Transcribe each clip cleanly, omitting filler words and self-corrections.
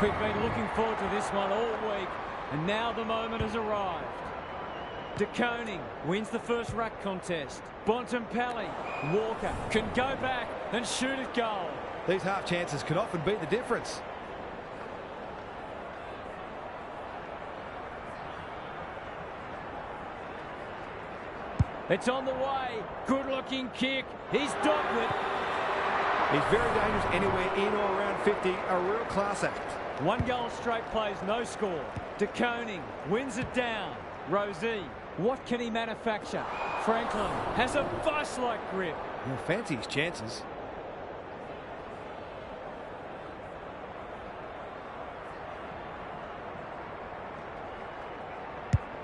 We've been looking forward to this one all week, and now the moment has arrived. De Koning wins the first ruck contest. Bontempelli, Walker can go back and shoot at goal. These half chances can often be the difference. It's on the way. Good looking kick. He's dogged it. He's very dangerous anywhere in or around 50. A real class act. 1 goal straight plays, no score. De Koning wins it down. Rosie, what can he manufacture? Franklin has a vice-like grip. He'll fancy his chances.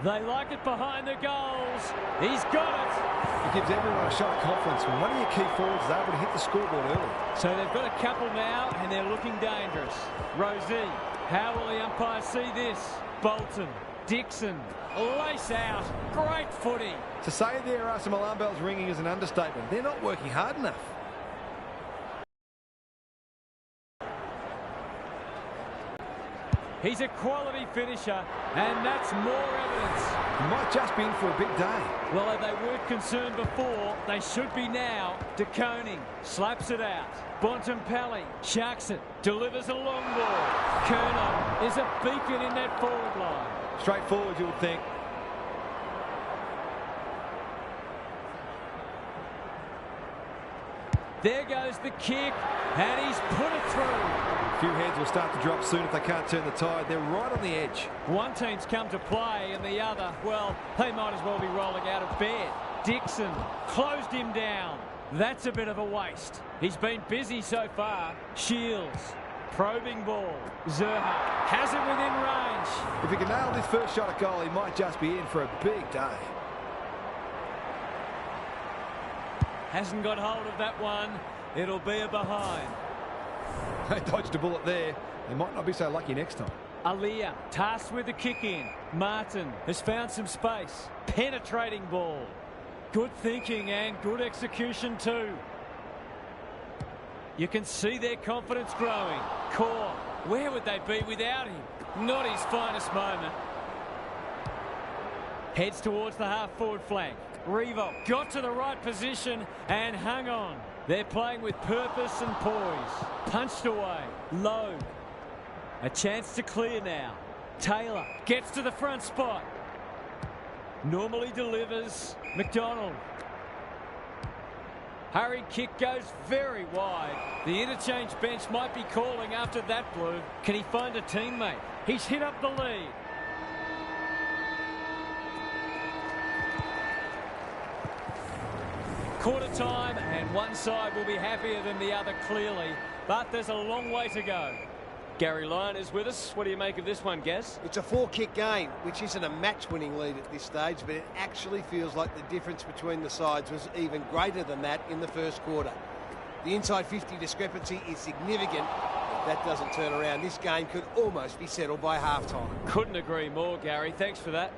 They like it behind the goals. He's got it. It gives everyone a shot of confidence when one of your key forwards is able to hit the scoreboard early. So they've got a couple now, and they're looking dangerous. Rosie, how will the umpire see this? Bolton, Dixon, lace out. Great footy. To say there are some alarm bells ringing is an understatement. They're not working hard enough. He's a quality finisher, and that's more evidence. He might just be in for a big day. Well, if they weren't concerned before, they should be now. De Koning slaps it out. Bontempelli sharks it, delivers a long ball. Kerno is a beacon in that forward line. Straightforward, you would think. There goes the kick, and he's put it through. A few heads will start to drop soon if they can't turn the tide. They're right on the edge. One team's come to play, and the other, well, they might as well be rolling out of bed. Dixon closed him down. That's a bit of a waste. He's been busy so far. Shields, probing ball. Zerha has it within range. If he can nail this first shot at goal, he might just be in for a big day. Hasn't got hold of that one. It'll be a behind. They dodged a bullet there. They might not be so lucky next time. Aliyah tasked with the kick in. Martin has found some space. Penetrating ball. Good thinking and good execution too. You can see their confidence growing. Core, where would they be without him? Not his finest moment. Heads towards the half-forward flank. Revo got to the right position and hung on. They're playing with purpose and poise. Punched away. Low. A chance to clear now. Taylor gets to the front spot. Normally delivers. McDonald. Hurried kick goes very wide. The interchange bench might be calling after that blue. Can he find a teammate? He's hit up the lead. Quarter time, and one side will be happier than the other clearly, but there's a long way to go. Gary Lyon is with us. What do you make of this one, Gaz? It's a 4-kick game, which isn't a match-winning lead at this stage, but it actually feels like the difference between the sides was even greater than that in the first quarter. The inside 50 discrepancy is significant. If that doesn't turn around, this game could almost be settled by half-time. Couldn't agree more, Gary. Thanks for that.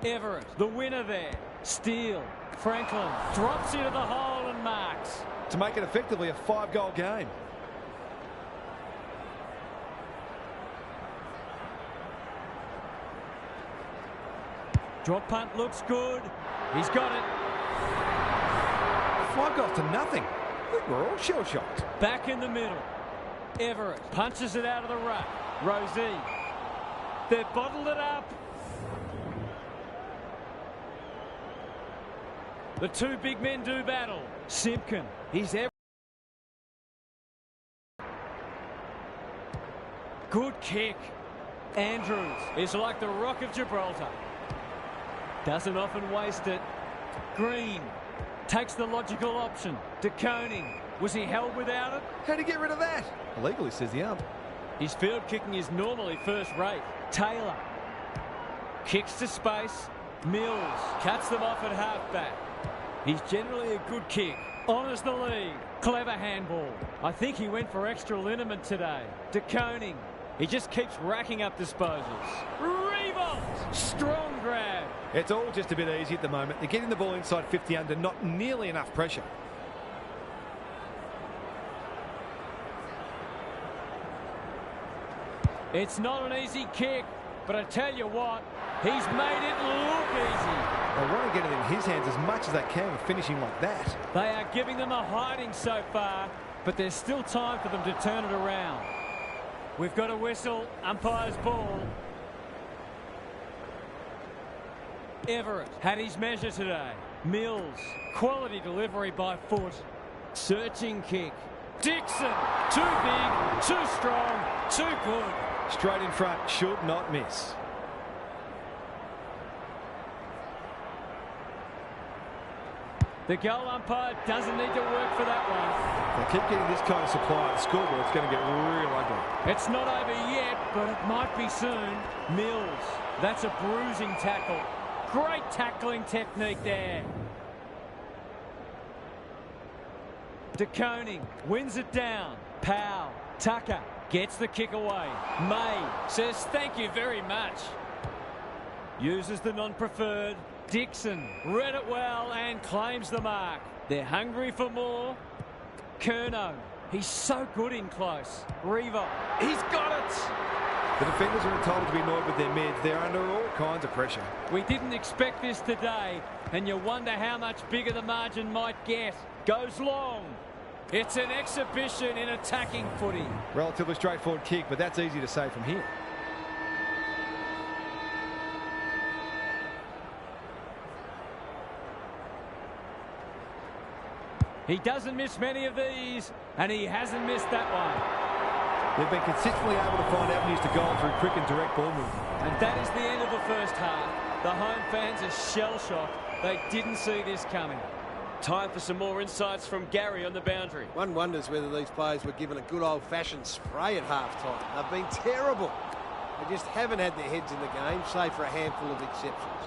Everett, the winner there. Steele. Franklin drops into the hole and marks. To make it effectively a 5-goal game. Drop punt looks good. He's got it. 5 goals to nothing. I think we're all shell-shocked. Back in the middle. Everett punches it out of the ruck. Rosie. They've bottled it up. The two big men do battle. Simpkin, he's ever. Good kick. Andrews is like the Rock of Gibraltar. Doesn't often waste it. Green takes the logical option. De Koning, was he held without it? How'd he get rid of that? Illegally, says the ump. His field kicking is normally first rate. Taylor kicks to space. Mills cuts them off at halfback. He's generally a good kick. Honours the lead. Clever handball. I think he went for extra liniment today. De Koning. He just keeps racking up disposals. Revolt! Strong grab. It's all just a bit easy at the moment. They're getting the ball inside 50 under not nearly enough pressure. It's not an easy kick, but I tell you what, he's made it look easy. They want to get it in his hands as much as they can with finishing like that. They are giving them a hiding so far, but there's still time for them to turn it around. We've got a whistle, umpire's ball. Everett had his measure today. Mills, quality delivery by foot. Searching kick. Dixon, too big, too strong, too good. Straight in front, should not miss. The goal umpire doesn't need to work for that one. They keep getting this kind of supply, the scoreboard's going to get real ugly. It's not over yet, but it might be soon. Mills, that's a bruising tackle. Great tackling technique there. De Koning wins it down. Powell, Tucker gets the kick away. May says thank you very much. Uses the non-preferred. Dixon read it well and claims the mark. They're hungry for more. Curnow, he's so good in close. Reaver, he's got it. The defenders are entitled to be annoyed with their mids. They're under all kinds of pressure. We didn't expect this today, and you wonder how much bigger the margin might get. Goes long. It's an exhibition in attacking footy. Relatively straightforward kick, but that's easy to say from here. He doesn't miss many of these, and he hasn't missed that one. They've been consistently able to find avenues to goal through quick and direct ball movement. And that is the end of the first half. The home fans are shell-shocked. They didn't see this coming. Time for some more insights from Gary on the boundary. One wonders whether these players were given a good old-fashioned spray at half-time. They've been terrible. They just haven't had their heads in the game, save for a handful of exceptions.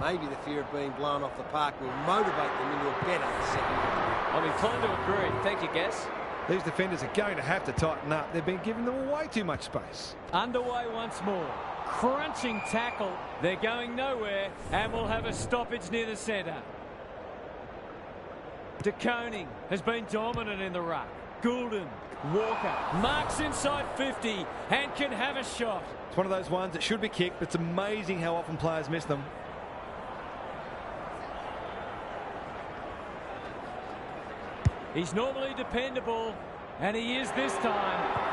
Maybe the fear of being blown off the park will motivate them into a better second half. I'm inclined to agree. Thank you, Guess. These defenders are going to have to tighten up. They've been giving them way too much space. Underway once more. Crunching tackle. They're going nowhere, and we'll have a stoppage near the centre. De Koning has been dominant in the ruck. Goulden, Walker, marks inside 50 and can have a shot. It's one of those ones that should be kicked, but it's amazing how often players miss them. He's normally dependable, and he is this time.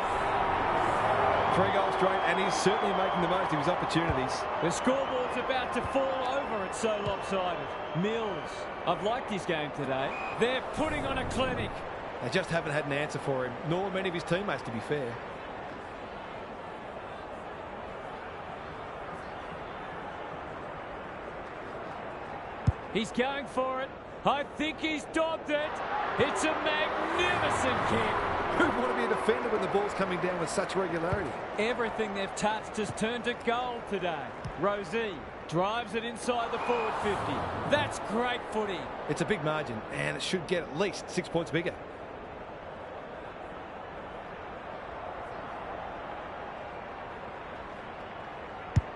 3 goals straight, and he's certainly making the most of his opportunities. The scoreboard's about to fall over. It's so lopsided. Mills, I've liked his game today. They're putting on a clinic. They just haven't had an answer for him, nor many of his teammates, to be fair. He's going for it. I think he's dogged it. It's a magnificent kick. Who'd want to be a defender when the ball's coming down with such regularity? Everything they've touched has turned to gold today. Rosie drives it inside the forward 50. That's great footy. It's a big margin, and it should get at least 6 points bigger.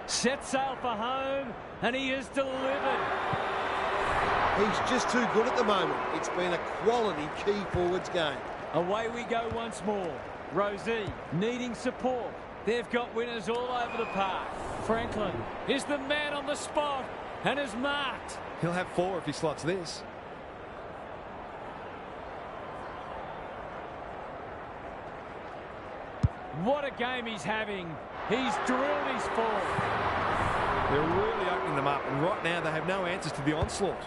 Set sail for home, and he has delivered. He's just too good at the moment. It's been a quality key forwards game. Away we go once more. Rosie needing support. They've got winners all over the park. Franklin is the man on the spot and is marked. He'll have 4 if he slots this. What a game he's having. He's drilled his forward. They're really opening them up, and right now they have no answers to the onslaught.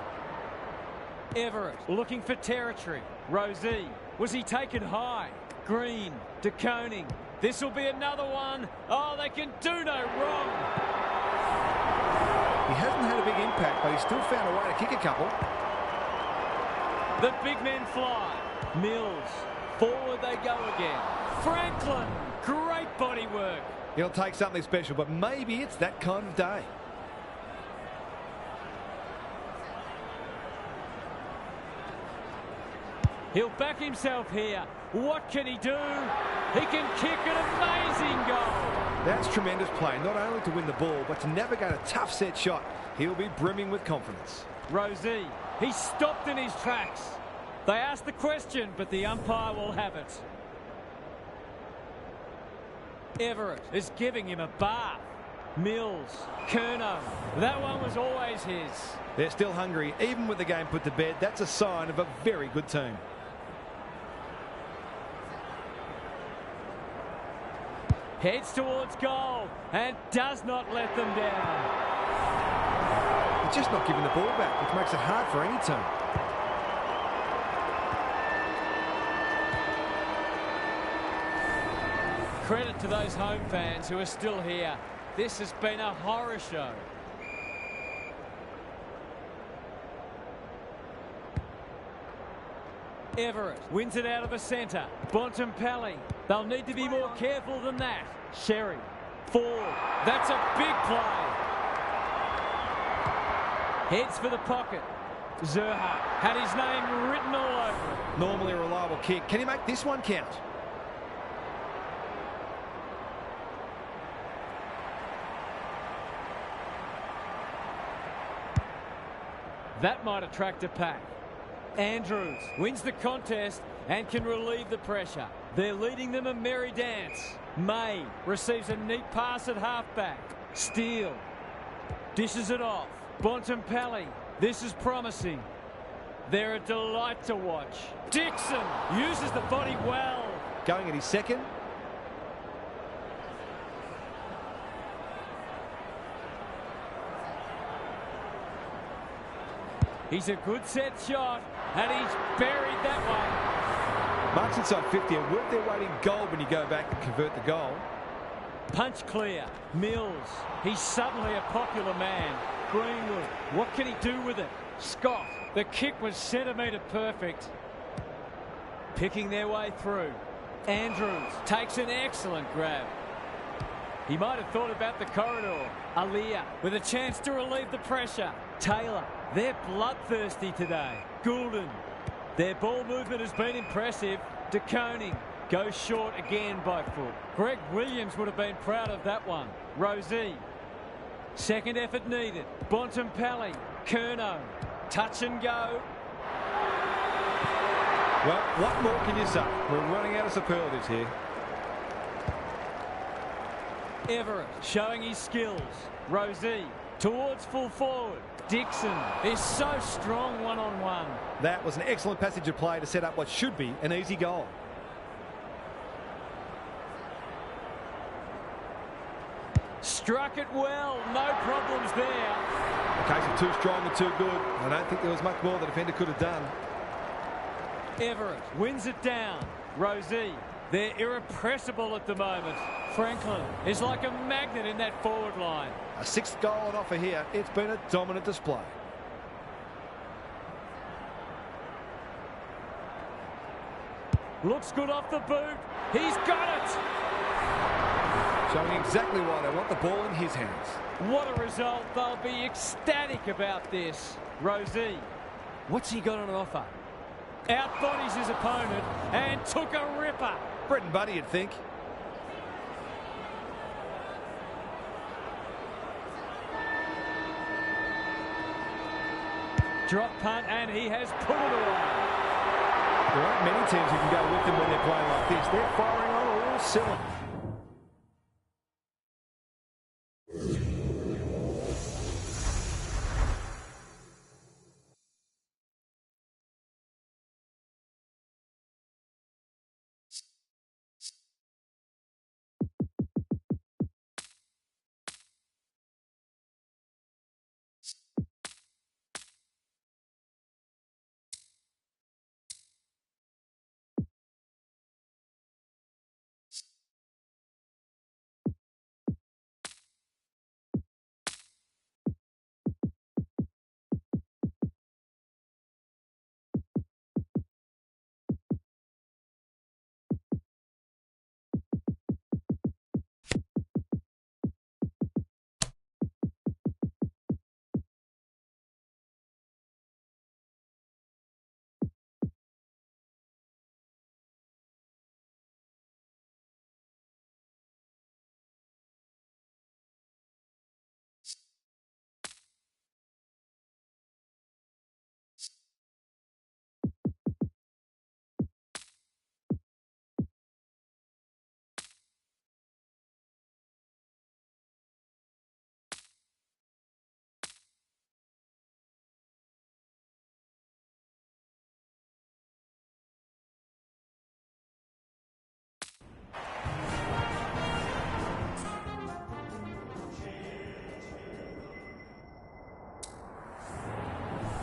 Everett looking for territory. Rosie, was he taken high? Green, De Koning. This will be another one. Oh, they can do no wrong. He hasn't had a big impact, but he's still found a way to kick a couple. The big men fly. Mills, forward they go again. Franklin, great body work. It'll take something special, but maybe it's that kind of day. He'll back himself here. What can he do? He can kick an amazing goal. That's tremendous play, not only to win the ball, but to navigate a tough set shot. He'll be brimming with confidence. Rosie, he's stopped in his tracks. They asked the question, but the umpire will have it. Everett is giving him a bath. Mills, Kerno, that one was always his. They're still hungry, even with the game put to bed. That's a sign of a very good team. Heads towards goal and does not let them down. They're just not giving the ball back, which makes it hard for any team. Credit to those home fans who are still here. This has been a horror show. Everett wins it out of the centre. Bontempelli. They'll need to be more careful than that. Sherry. Forward. That's a big play. Heads for the pocket. Zerha had his name written all over it. Normally a reliable kick. Can he make this one count? That might attract a pack. Andrews wins the contest and can relieve the pressure. They're leading them a merry dance. May receives a neat pass at halfback. Steele dishes it off. Bontempelli. This is promising. They're a delight to watch. Dixon uses the body well. Going at his second. He's a good set shot, and he's buried that one. Marks inside 50 and work their way in goal when you go back and convert the goal. Punch clear. Mills. He's suddenly a popular man. Greenwood. What can he do with it? Scott. The kick was centimetre perfect. Picking their way through. Andrews takes an excellent grab. He might have thought about the corridor. Aliyah with a chance to relieve the pressure. Taylor. They're bloodthirsty today. Goulden. Their ball movement has been impressive. DeConing goes short again by foot. Greg Williams would have been proud of that one. Rosie. Second effort needed. Bontempelli. Kerno. Touch and go. Well, what more can you say? We're running out of superlatives here. Everett showing his skills. Rosie towards full forward. Dixon is so strong one-on-one. That was an excellent passage of play to set up what should be an easy goal. Struck it well. No problems there. A case of too strong and too good. I don't think there was much more the defender could have done. Everett wins it down. Rosie. They're irrepressible at the moment. Franklin is like a magnet in that forward line. A sixth goal on offer here. It's been a dominant display. Looks good off the boot. He's got it. Showing exactly why they want the ball in his hands. What a result. They'll be ecstatic about this. Rosie. What's he got on offer? Outbodies his opponent and took a ripper. Bread and butter, you'd think. Drop punt and he has put it away. There aren't many teams who can go with them when they're playing like this. They're firing on all cylinders.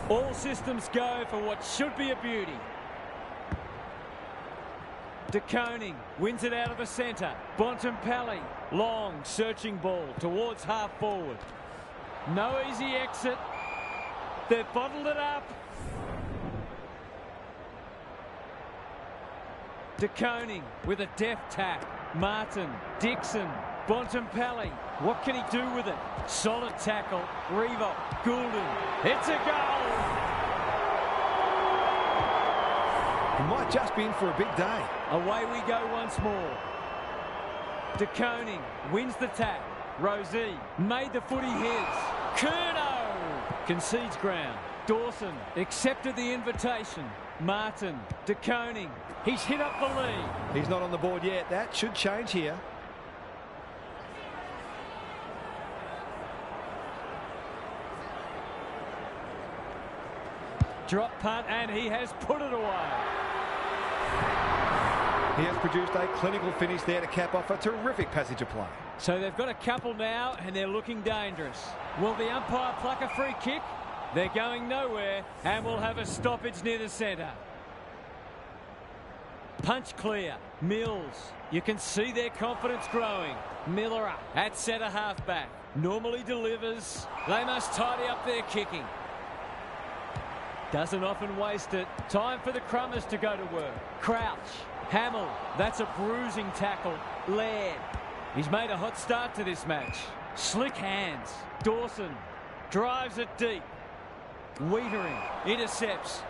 All systems go for what should be a beauty. De Koning wins it out of the centre. Bontempelli, long searching ball towards half forward. No easy exit. They've bottled it up. De Koning with a deft tap. Martin, Dixon, Bontempelli. What can he do with it? Solid tackle. Revo, Goulden. It's a goal! He might just be in for a big day. Away we go once more. De Koning wins the tap. Rosie made the footy his. Curnow concedes ground. Dawson accepted the invitation. Martin, De Koning. He's hit up the lead. He's not on the board yet. That should change here. Drop punt, and he has put it away. He has produced a clinical finish there to cap off a terrific passage of play. So they've got a couple now, and they're looking dangerous. Will the umpire pluck a free kick? They're going nowhere, and we'll have a stoppage near the centre. Punch clear. Mills. You can see their confidence growing. Miller at centre half-back. Normally delivers. They must tidy up their kicking. Doesn't often waste it. Time for the Crummers to go to work. Crouch. Hamill. That's a bruising tackle. Laird. He's made a hot start to this match. Slick hands. Dawson drives it deep. Wiedering intercepts.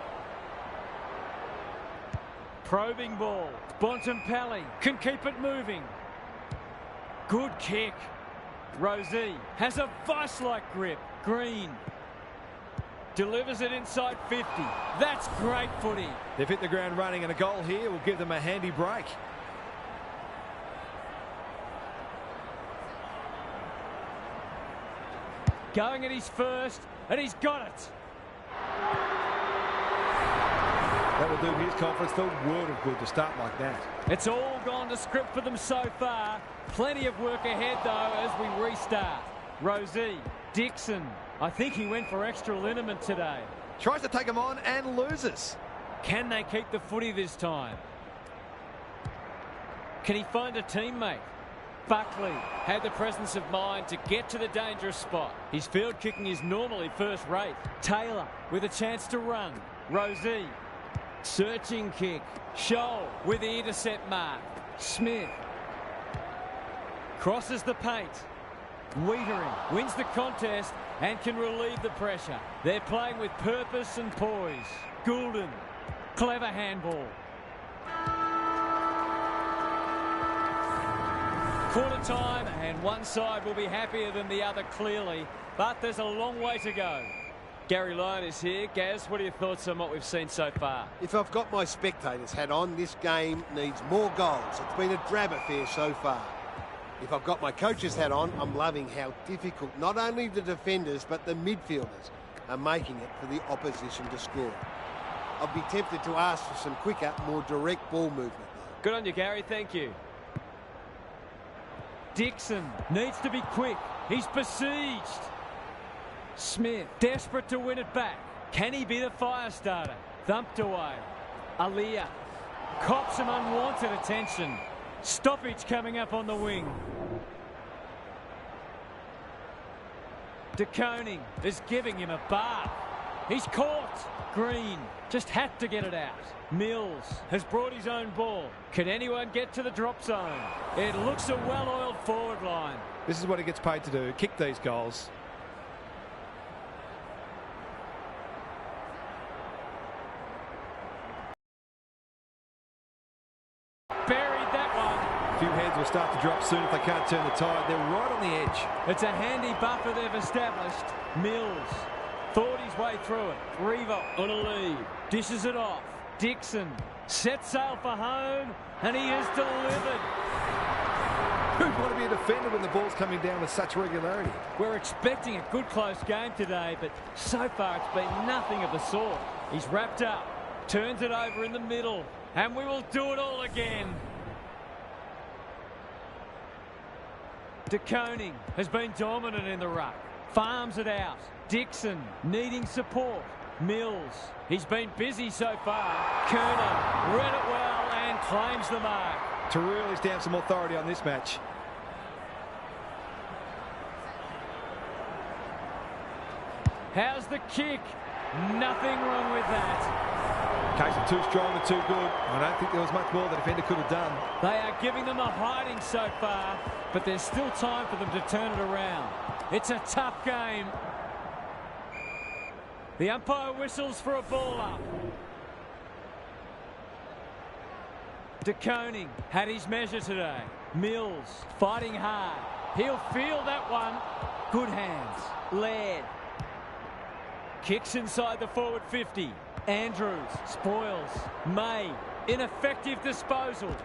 Probing ball. Bontempelli can keep it moving. Good kick. Rosie has a vice-like grip. Green delivers it inside 50. That's great footy. They've hit the ground running, and a goal here will give them a handy break. Going at his first, and he's got it. That will do his conference the world of good to start like that. It's all gone to script for them so far. Plenty of work ahead, though, as we restart. Rosie, Dixon. I think he went for extra liniment today. Tries to take him on and loses. Can they keep the footy this time? Can he find a teammate? Buckley had the presence of mind to get to the dangerous spot. His field kicking is normally first rate. Taylor with a chance to run. Rosie. Searching kick. Scholl with the intercept mark. Smith crosses the paint. Wiedering wins the contest and can relieve the pressure. They're playing with purpose and poise. Goulden, clever handball. Quarter time, and one side will be happier than the other clearly, but there's a long way to go. Gary Lyon is here. Gaz, what are your thoughts on what we've seen so far? If I've got my spectators hat on, this game needs more goals. It's been a drab affair so far. If I've got my coach's hat on, I'm loving how difficult not only the defenders but the midfielders are making it for the opposition to score. I'd be tempted to ask for some quicker, more direct ball movement, though. Good on you, Gary. Thank you. Dixon needs to be quick. He's besieged. Smith desperate to win it back. Can he be the fire starter? Thumped away. Aliyah cops some unwanted attention. Stoppage coming up on the wing. De Koning is giving him a bath. He's caught. Green just had to get it out. Mills has brought his own ball. Can anyone get to the drop zone? It looks a well-oiled forward line. This is what he gets paid to do, kick these goals. Buried that one. A few heads will start to drop soon if they can't turn the tide. They're right on the edge. It's a handy buffer they've established. Mills thought his way through it. Revo on a lead. Dishes it off. Dixon sets sail for home, and he has delivered. Who'd want to be a defender when the ball's coming down with such regularity? We're expecting a good close game today, but so far it's been nothing of the sort. He's wrapped up, turns it over in the middle, and we will do it all again. De Koning has been dominant in the ruck. Farms it out. Dixon needing support. Mills. He's been busy so far. Kerner read it well and claims the mark. To really stamp some authority on this match. How's the kick? Nothing wrong with that. Case of too strong and too good. I don't think there was much more the defender could have done. They are giving them a hiding so far, but there's still time for them to turn it around. It's a tough game. The umpire whistles for a ball up. De Koning had his measure today. Mills fighting hard. He'll field that one. Good hands. Laird. Kicks inside the forward 50. Andrews spoils. May. Ineffective disposal.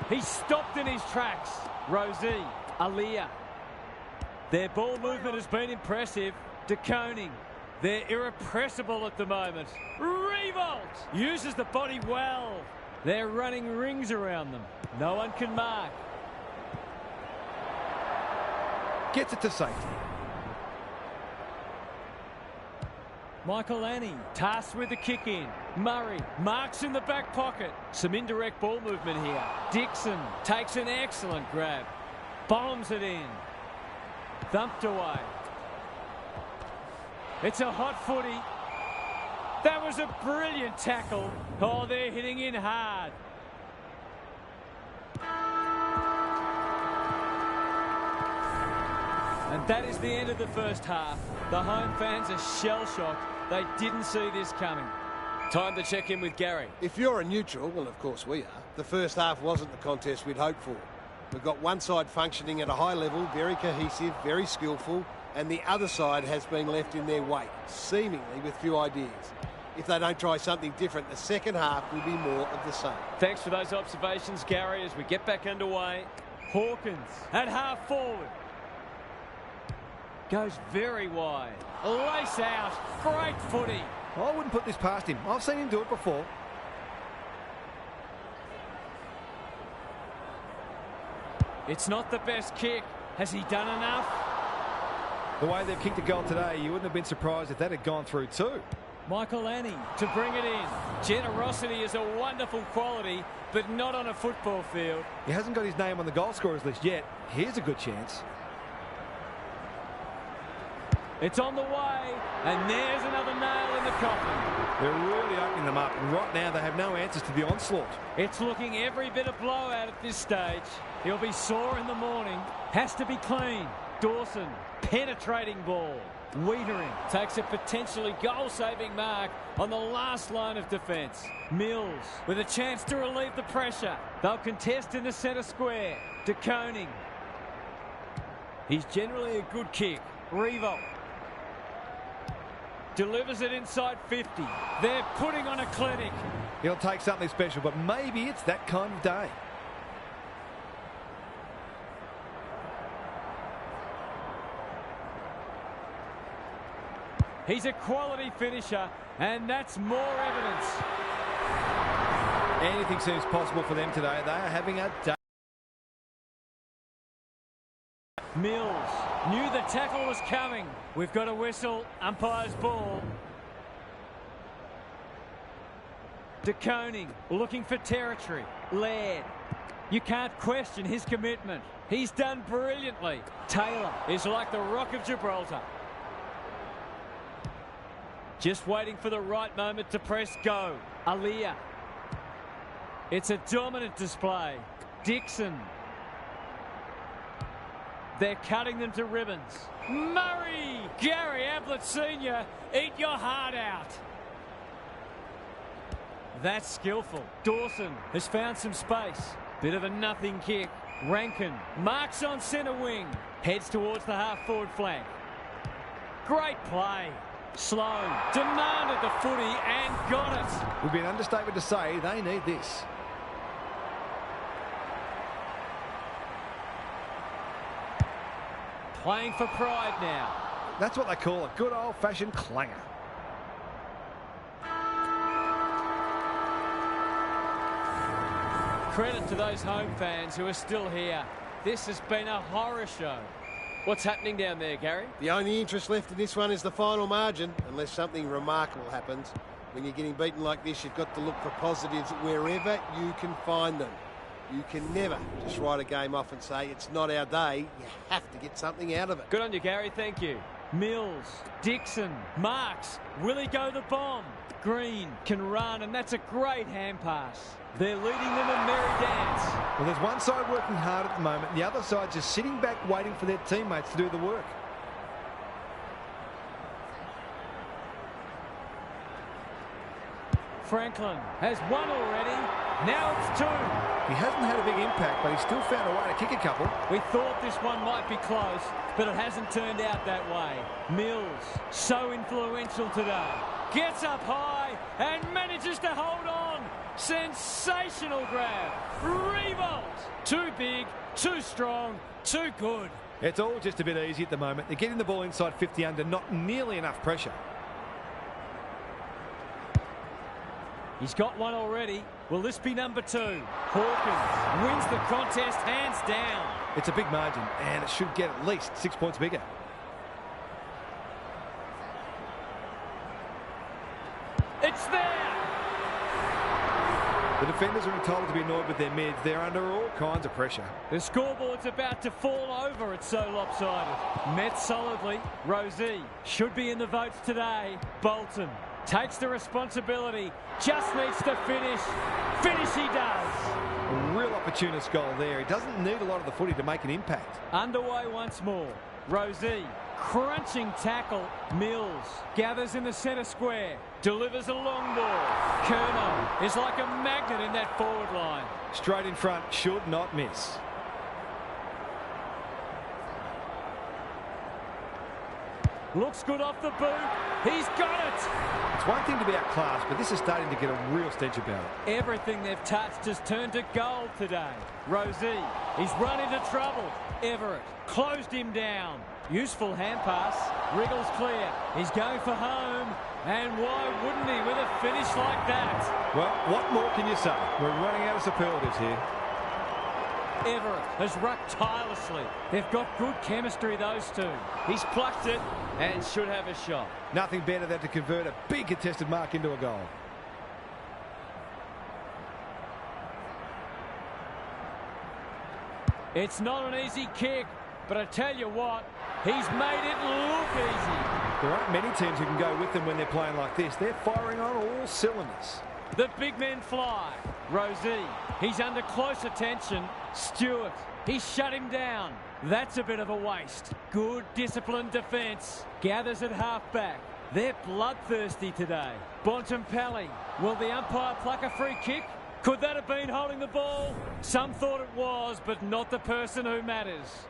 He's stopped in his tracks. Rosie. Aliyah. Their ball movement has been impressive. De Koning. They're irrepressible at the moment. Revolt uses the body well. They're running rings around them. No one can mark. Gets it to safety. Michael Annie tasked with the kick in. Murray marks in the back pocket. Some indirect ball movement here. Dixon takes an excellent grab. Bombs it in. Thumped away. It's a hot footy. That was a brilliant tackle. Oh, they're hitting in hard. And that is the end of the first half. The home fans are shell-shocked. They didn't see this coming. Time to check in with Gary. If you're a neutral, well, of course we are, the first half wasn't the contest we'd hoped for. We've got one side functioning at a high level, very cohesive, very skillful, and the other side has been left in their wake, seemingly with few ideas. If they don't try something different, the second half will be more of the same. Thanks for those observations, Gary, as we get back underway. Hawkins at half forward. Goes very wide. Lace out. Great footy. I wouldn't put this past him. I've seen him do it before. It's not the best kick. Has he done enough? The way they've kicked a goal today, you wouldn't have been surprised if that had gone through too. Michael Annie to bring it in. Generosity is a wonderful quality, but not on a football field. He hasn't got his name on the goal scorers list yet. Here's a good chance. It's on the way, and there's another nail in the coffin. They're really opening them up. Right now, they have no answers to the onslaught. It's looking every bit of blowout at this stage. He'll be sore in the morning. Has to be clean. Dawson, penetrating ball. Wiedering takes a potentially goal-saving mark on the last line of defence. Mills with a chance to relieve the pressure. They'll contest in the centre square. De Koning. He's generally a good kick. Revolt. Delivers it inside 50. They're putting on a clinic. He'll take something special, but maybe it's that kind of day. He's a quality finisher, and that's more evidence. Anything seems possible for them today. They are having a day. Mills knew the tackle was coming. We've got a whistle. Umpire's ball. De Koning looking for territory. Laird. You can't question his commitment. He's done brilliantly. Taylor is like the Rock of Gibraltar. Just waiting for the right moment to press go. Aliyah. It's a dominant display. Dixon. They're cutting them to ribbons. Murray! Gary Ablett Sr., eat your heart out. That's skillful. Dawson has found some space. Bit of a nothing kick. Rankin marks on centre wing. Heads towards the half-forward flank. Great play. Sloan demanded the footy and got it. Would be an understatement to say they need this. Playing for pride now. That's what they call a good old-fashioned clanger. Credit to those home fans who are still here. This has been a horror show. What's happening down there, Gary? The only interest left in this one is the final margin, unless something remarkable happens. When you're getting beaten like this, you've got to look for positives wherever you can find them. You can never just write a game off and say, it's not our day. You have to get something out of it. Good on you, Gary. Thank you. Mills, Dixon, Marks. Will he go the bomb? Green can run, and that's a great hand pass. They're leading them a merry dance. Well, there's one side working hard at the moment, and the other side just sitting back waiting for their teammates to do the work. Franklin has one already. Now it's two. He hasn't had a big impact, but he's still found a way to kick a couple. We thought this one might be close, but it hasn't turned out that way. Mills, so influential today. Gets up high and manages to hold on. Sensational grab. Revolt. Too big, too strong, too good. It's all just a bit easy at the moment. They're getting the ball inside 50 under, not nearly enough pressure. He's got one already. Will this be number two? Hawkins wins the contest hands down. It's a big margin, and it should get at least 6 points bigger. It's there. The defenders are entitled to be annoyed with their mids. They're under all kinds of pressure. The scoreboard's about to fall over. It's so lopsided. Met solidly. Rosie should be in the votes today. Bolton takes the responsibility. Just needs to finish. Finish he does. A real opportunist goal there. He doesn't need a lot of the footy to make an impact. Underway once more. Rosie, crunching tackle. Mills gathers in the centre square. Delivers a long ball. Kerno is like a magnet in that forward line. Straight in front, should not miss. Looks good off the boot. He's got it. It's one thing to be outclassed, but this is starting to get a real stench about it. Everything they've touched has turned to gold today. Rosie, he's run into trouble. Everett closed him down. Useful hand pass. Wriggles clear. He's going for home. And why wouldn't he with a finish like that? Well, what more can you say? We're running out of superlatives here. Everett has rucked tirelessly. They've got good chemistry, those two. He's plucked it and should have a shot. Nothing better than to convert a big contested mark into a goal. It's not an easy kick, but I tell you what, he's made it look easy. There aren't many teams who can go with them when they're playing like this. They're firing on all cylinders. The big men fly. Rosie, he's under close attention. Stewart, he's shut him down. That's a bit of a waste. Good disciplined defence. Gathers at half-back. They're bloodthirsty today. Bontempelli, will the umpire pluck a free kick? Could that have been holding the ball? Some thought it was, but not the person who matters.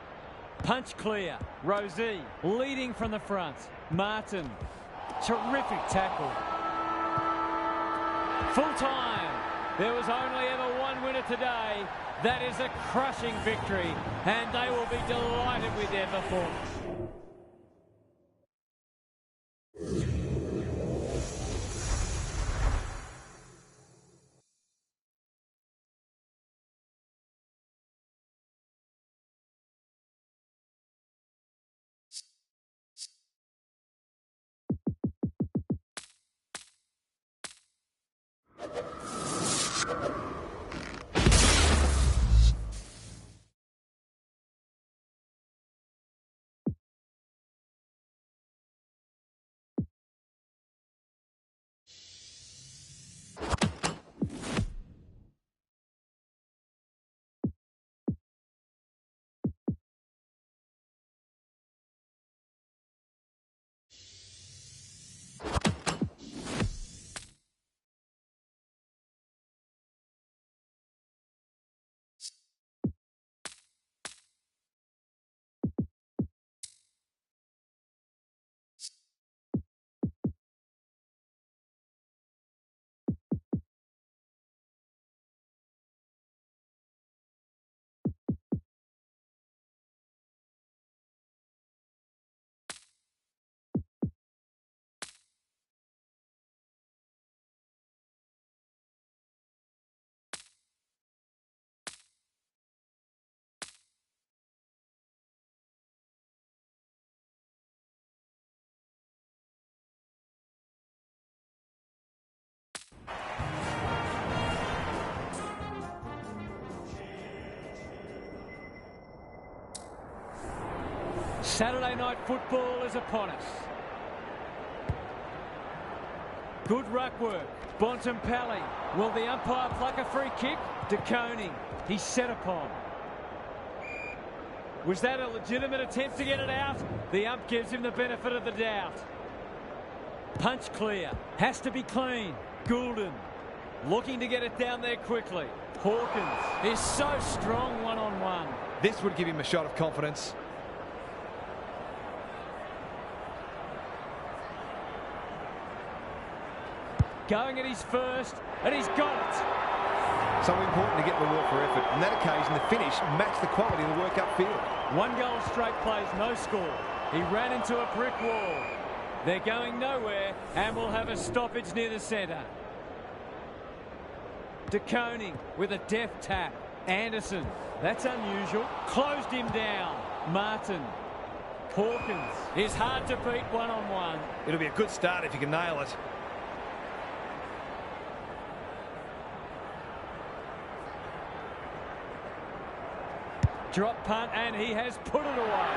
Punch clear. Rosie, leading from the front. Martin, terrific tackle. Full time. There was only ever one winner today. That is a crushing victory, and they will be delighted with their performance. Saturday night football is upon us. Good ruck work. Bontempelli. Will the umpire pluck a free kick? De Koning. He's set upon. Was that a legitimate attempt to get it out? The ump gives him the benefit of the doubt. Punch clear. Has to be clean. Goulden. Looking to get it down there quickly. Hawkins is so strong one-on-one. This would give him a shot of confidence. Going at his first, and he's got it. So important to get the reward for effort. On that occasion, the finish matched the quality of the work upfield. 1 goal straight plays, no score. He ran into a brick wall. They're going nowhere, and we'll have a stoppage near the centre. De Koning with a deft tap. Anderson, that's unusual. Closed him down. Martin. Hawkins is hard to beat one-on-one. It'll be a good start if you can nail it. Drop punt, and he has put it away.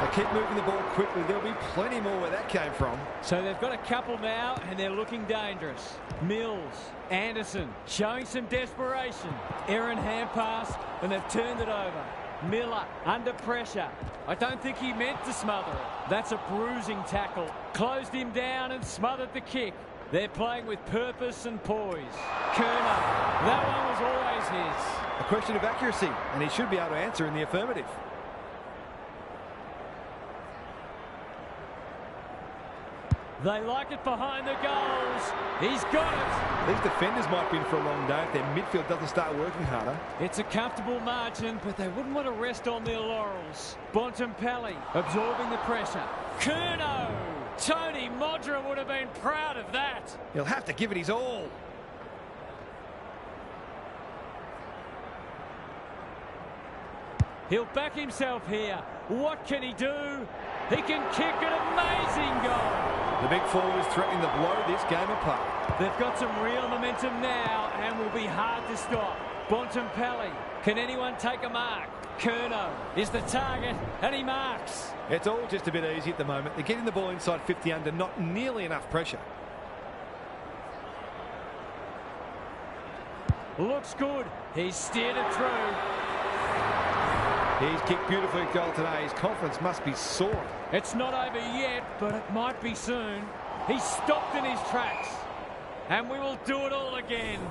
They keep moving the ball quickly. There'll be plenty more where that came from. So they've got a couple now, and they're looking dangerous. Mills, Anderson, showing some desperation. Aaron hand pass, and they've turned it over. Miller, under pressure. I don't think he meant to smother it. That's a bruising tackle. Closed him down and smothered the kick. They're playing with purpose and poise. Kerner, that one was always his. A question of accuracy, and he should be able to answer in the affirmative. They like it behind the goals. He's got it. These defenders might be in for a long day if their midfield doesn't start working harder. It's a comfortable margin, but they wouldn't want to rest on their laurels. Bontempelli absorbing the pressure. Curnow. Tony Modra would have been proud of that. He'll have to give it his all. He'll back himself here. What can he do? He can kick an amazing goal. The big forward is threatening to blow this game apart. They've got some real momentum now and will be hard to stop. Bontempelli. Can anyone take a mark? Curnow is the target and he marks. It's all just a bit easy at the moment. They're getting the ball inside 50 under not nearly enough pressure. Looks good. He's steered it through. He's kicked beautifully at goal today. His confidence must be soaring. It's not over yet, but it might be soon. He's stopped in his tracks. And we will do it all again.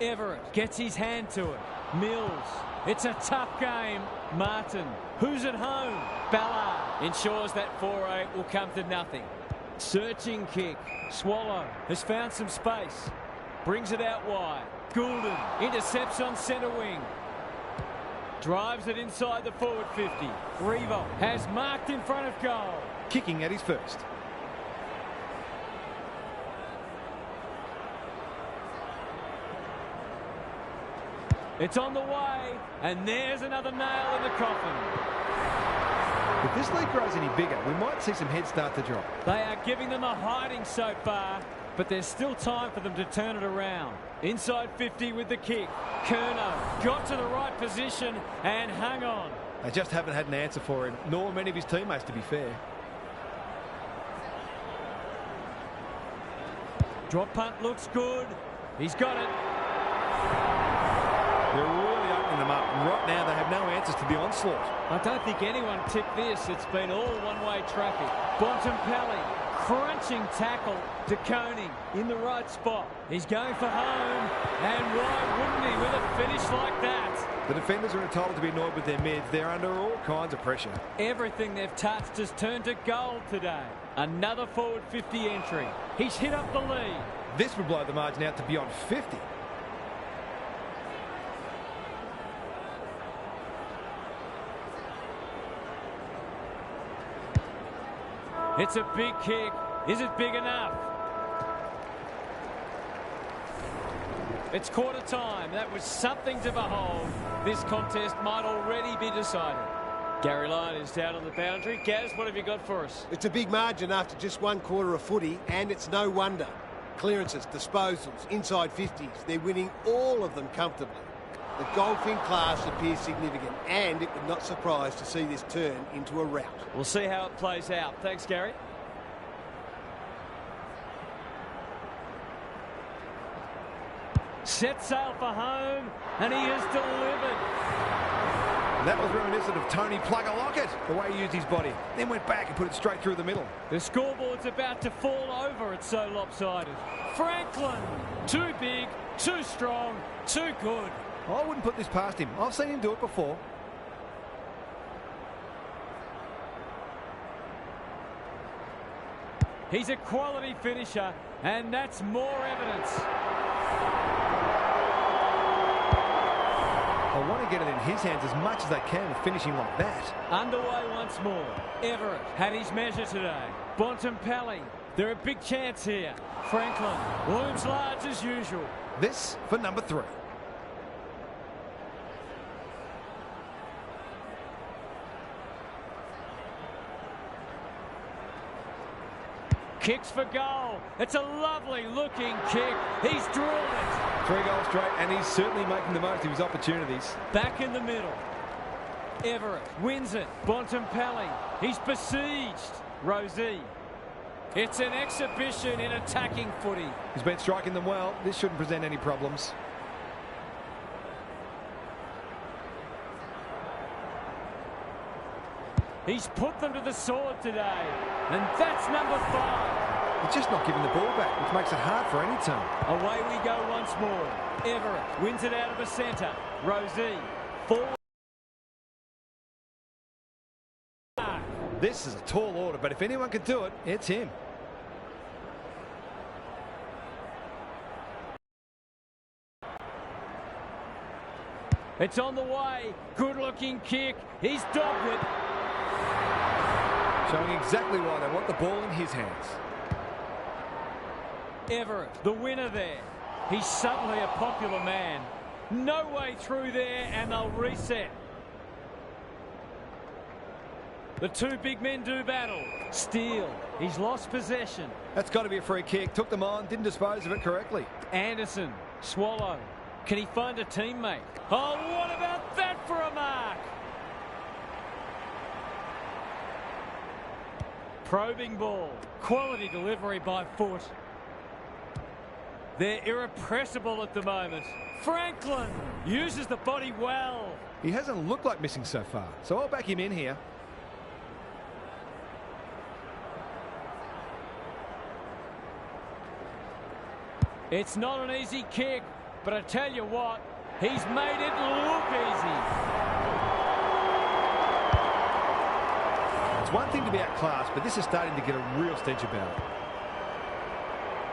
Everett gets his hand to it. Mills. It's a tough game. Martin. Who's at home? Ballard ensures that 4-8 will come to nothing. Searching kick. Swallow has found some space. Brings it out wide. Goulden intercepts on centre wing. Drives it inside the forward 50. Revo has marked in front of goal. Kicking at his first. It's on the way, and there's another nail in the coffin. If this league grows any bigger, we might see some heads start to drop. They are giving them a hiding so far, but there's still time for them to turn it around. Inside 50 with the kick. Curnow got to the right position and hung on. They just haven't had an answer for him, nor many of his teammates, to be fair. Drop punt looks good. He's got it. They're really opening them up. Right now, they have no answers to the onslaught. I don't think anyone tipped this. It's been all one-way traffic. Bontempelli, crunching tackle. De Koning in the right spot. He's going for home. And why wouldn't he with a finish like that? The defenders are entitled to be annoyed with their mids. They're under all kinds of pressure. Everything they've touched has turned to gold today. Another forward 50 entry. He's hit up the lead. This would blow the margin out to beyond 50. It's a big kick. Is it big enough? It's quarter time. That was something to behold. This contest might already be decided. Gary Lyon is down on the boundary. Gaz, what have you got for us? It's a big margin after just 1 quarter of footy, and it's no wonder. Clearances, disposals, inside 50s. They're winning all of them comfortably. The golfing class appears significant, and it would not surprise to see this turn into a rout. We'll see how it plays out. Thanks, Gary. Set sail for home, and he has delivered. That was reminiscent of Tony Plugger-Lockett, the way he used his body. Then went back and put it straight through the middle. The scoreboard's about to fall over. It's so lopsided. Franklin, too big, too strong, too good. I wouldn't put this past him. I've seen him do it before. He's a quality finisher, and that's more evidence. I want to get it in his hands as much as they can with finishing like that. Underway once more. Everett had his measure today. Bontempelli, they're a big chance here. Franklin looms large as usual. This for number 3. Kicks for goal. It's a lovely looking kick. He's drilled it. 3 goals straight, and he's certainly making the most of his opportunities. Back in the middle. Everett wins it. Bontempelli. He's besieged. Rosie. It's an exhibition in attacking footy. He's been striking them well. This shouldn't present any problems. He's put them to the sword today. And that's number 5. He's just not giving the ball back, which makes it hard for any team. Away we go once more. Everett wins it out of the centre. Rosie. Forward. This is a tall order, but if anyone could do it, it's him. It's on the way. Good-looking kick. He's dogged it. Showing exactly why they want the ball in his hands. Everett, the winner there. He's suddenly a popular man. No way through there, and they'll reset. The two big men do battle. Steele, he's lost possession. That's got to be a free kick. Took them on, didn't dispose of it correctly. Anderson, Swallow. Can he find a teammate? Oh, what about that for a mark? Probing ball. Quality delivery by foot. They're irrepressible at the moment. Franklin uses the body well. He hasn't looked like missing so far, so I'll back him in here. It's not an easy kick, but I tell you what, he's made it look easy. It's one thing to be outclassed, but this is starting to get a real stench about it.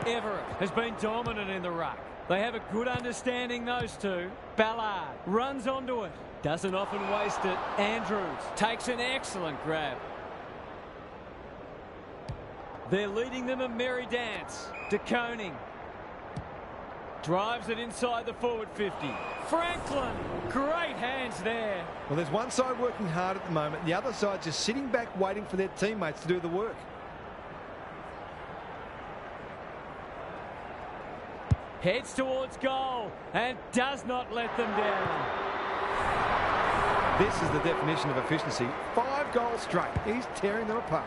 Everett has been dominant in the ruck. They have a good understanding, those two. Ballard runs onto it. Doesn't often waste it. Andrews takes an excellent grab. They're leading them a merry dance. De Koning drives it inside the forward 50. Franklin, great hands there. Well, there's one side working hard at the moment. The other side just sitting back waiting for their teammates to do the work. Heads towards goal and does not let them down. This is the definition of efficiency. 5 goals straight. He's tearing them apart.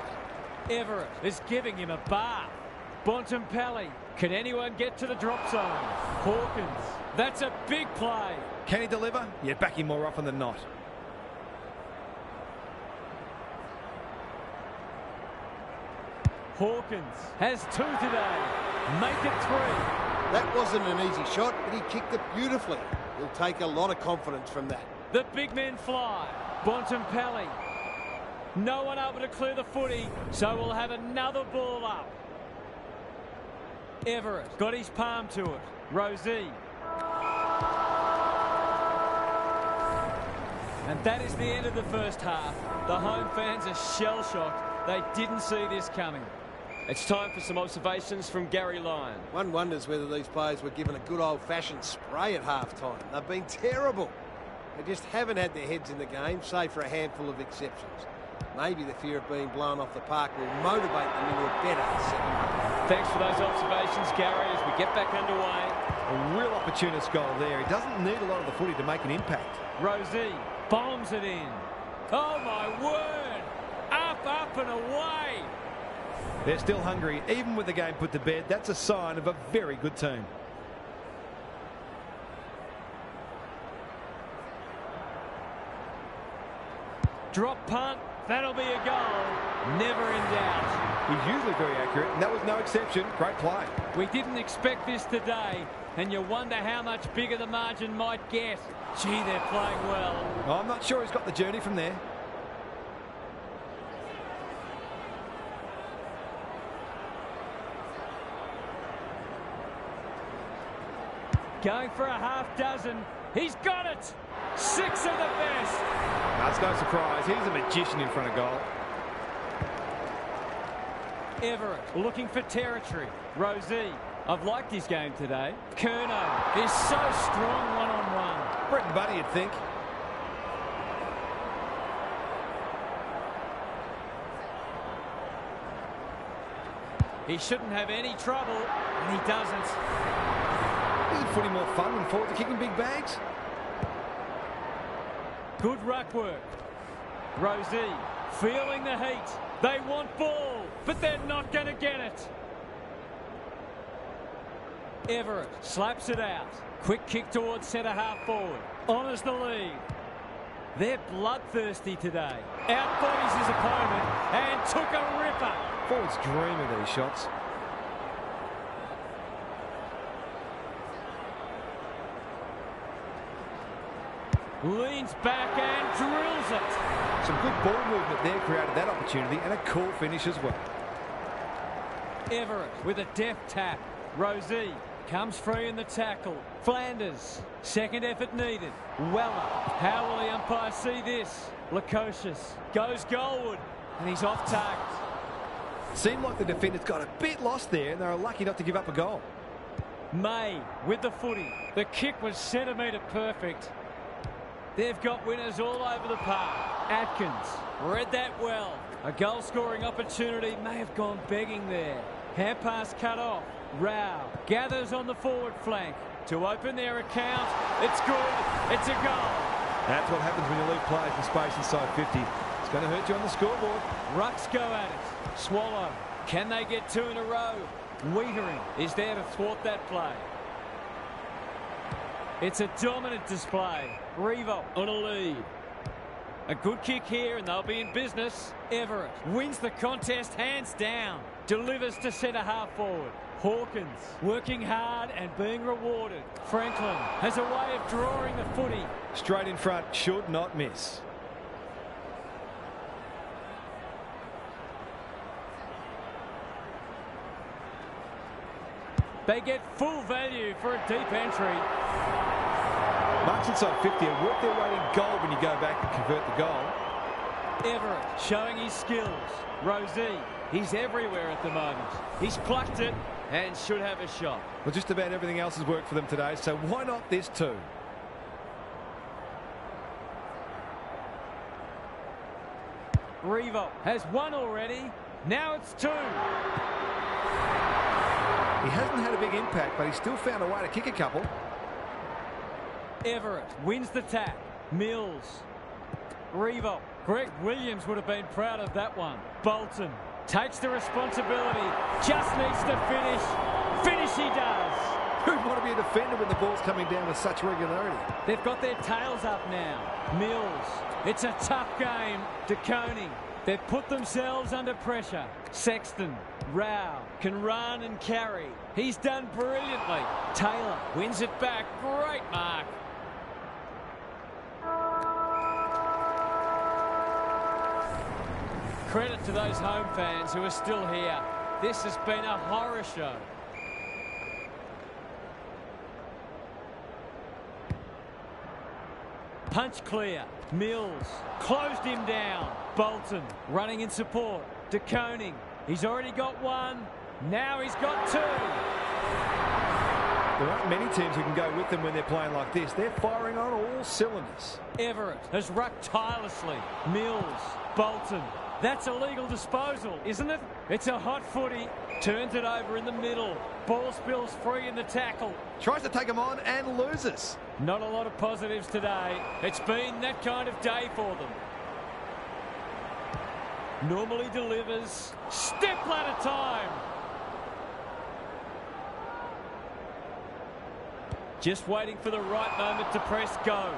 Everett is giving him a bath. Bontempelli. Can anyone get to the drop zone? Hawkins. That's a big play. Can he deliver? Yeah, back him more often than not. Hawkins has 2 today. Make it 3. That wasn't an easy shot, but he kicked it beautifully. He'll take a lot of confidence from that. The big men fly. Bontempelli. No one able to clear the footy, so we'll have another ball up. Everett got his palm to it. Rosie. And that is the end of the first half. The home fans are shell-shocked. They didn't see this coming. It's time for some observations from Gary Lyon. One wonders whether these players were given a good old-fashioned spray at half-time. They've been terrible. They just haven't had their heads in the game, save for a handful of exceptions. Maybe the fear of being blown off the park will motivate them into a better second half. Thanks for those observations, Gary, as we get back underway. A real opportunist goal there. He doesn't need a lot of the footy to make an impact. Rosie bombs it in. Oh, my word. Up and away. They're still hungry, even with the game put to bed. That's a sign of a very good team. Drop punt. That'll be a goal. Never in doubt. He's usually very accurate, and that was no exception. Great play. We didn't expect this today, and you wonder how much bigger the margin might get. Gee, they're playing well. I'm not sure he's got the journey from there. Going for a half dozen. He's got it. 6 of the best. That's no surprise. He's a magician in front of goal. Everett looking for territory. Rosie. I've liked his game today. Curnow is so strong one-on-one. Brett and Buddy, you'd think. He shouldn't have any trouble, and he doesn't. Isn't footy more fun than forward to kicking big bags? Good ruck work. Rosie feeling the heat. They want ball, but they're not going to get it. Everett slaps it out. Quick kick towards centre half forward. Honours the lead. They're bloodthirsty today. Outbodies his opponent and took a ripper. Forwards dream of these shots. Leans back and drills it. Some good ball movement there created that opportunity, and a cool finish as well. Everett with a deft tap. Rosie comes free in the tackle. Flanders, second effort needed. Weller, how will the umpire see this? Lukosius goes goalward, and he's off target. Seemed like the defenders got a bit lost there, and they were lucky not to give up a goal. May with the footy. The kick was centimetre perfect. They've got winners all over the park. Atkins read that well. A goal-scoring opportunity may have gone begging there. Hand pass cut off. Rao gathers on the forward flank to open their account. It's good. It's a goal. That's what happens when you leave players in space inside 50. It's going to hurt you on the scoreboard. Rucks go at it. Swallow. Can they get 2 in a row? Wiedering is there to thwart that play. It's a dominant display. Revo on a lead. A good kick here and they'll be in business. Everett wins the contest hands down. Delivers to centre half forward. Hawkins working hard and being rewarded. Franklin has a way of drawing the footy. Straight in front, should not miss. They get full value for a deep entry. Marks inside 50 and work their way in goal when you go back and convert the goal. Everett showing his skills. Rosie, he's everywhere at the moment. He's plucked it and should have a shot. Well, just about everything else has worked for them today, so why not this too? Revo has 1 already. Now it's 2. He hasn't had a big impact, but he's still found a way to kick a couple. Everett wins the tap. Mills. Revo. Greg Williams would have been proud of that one. Bolton takes the responsibility. Just needs to finish. Finish he does. Who'd want to be a defender when the ball's coming down with such regularity? They've got their tails up now. Mills. It's a tough game. DeConing. They've put themselves under pressure. Sexton. Rao can run and carry. He's done brilliantly. Taylor wins it back. Great mark. Credit to those home fans who are still here. This has been a horror show. Punch clear. Mills closed him down. Bolton running in support. DeConing. He's already got 1. Now he's got 2. There aren't many teams who can go with them when they're playing like this. They're firing on all cylinders. Everett has rucked tirelessly. Mills. Bolton. That's a legal disposal, isn't it? It's a hot footy. Turns it over in the middle. Ball spills free in the tackle. Tries to take him on and loses. Not a lot of positives today. It's been that kind of day for them. Normally delivers. Step ladder time. Just waiting for the right moment to press go.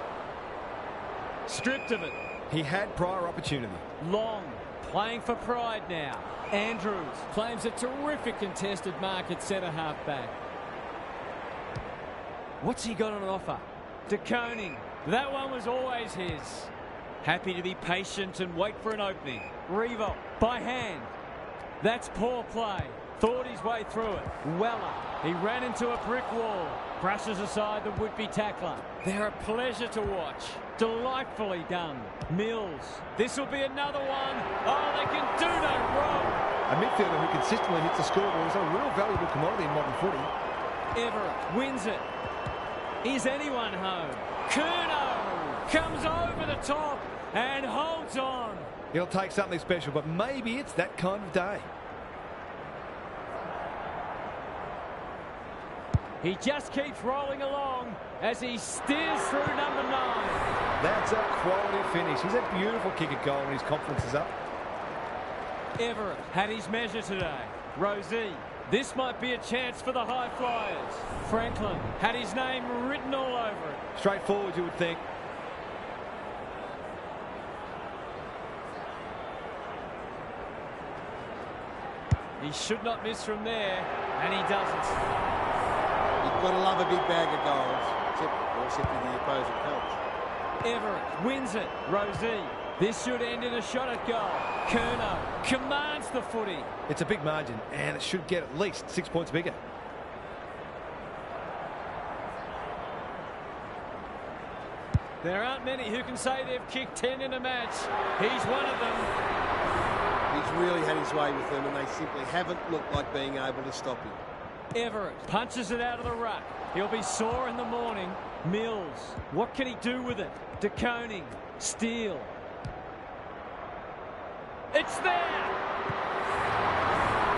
Stripped of it. He had prior opportunity. Long. Playing for pride now. Andrews claims a terrific contested mark at centre half-back. What's he got on offer? De Koning. That one was always his. Happy to be patient and wait for an opening. Revolt by hand. That's poor play. Thought his way through it. Weller. He ran into a brick wall. Brushes aside the would-be tackler. They're a pleasure to watch. Delightfully done. Mills. This will be another one. Oh, they can do no wrong. A midfielder who consistently hits the scoreboard is a real valuable commodity in modern footy. Everett wins it. Is anyone home? Curnow comes over the top and holds on. It'll take something special, but maybe it's that kind of day. He just keeps rolling along as he steers through number 9. That's a quality finish. He's a beautiful kick at goal and his confidence is up. Everett had his measure today. Rosie. This might be a chance for the high flyers. Franklin had his name written all over it. Straightforward, you would think. He should not miss from there, and he doesn't. You've got to love a big bag of goals, except for the opposing coach. Everett wins it. Rosie. This should end in a shot at goal. Curnow commands the footy. It's a big margin, and it should get at least 6 points bigger. There aren't many who can say they've kicked 10 in a match. He's one of them. He's really had his way with them, and they simply haven't looked like being able to stop him. Everett punches it out of the ruck. He'll be sore in the morning. Mills. What can he do with it? De Koning. Steele. It's there!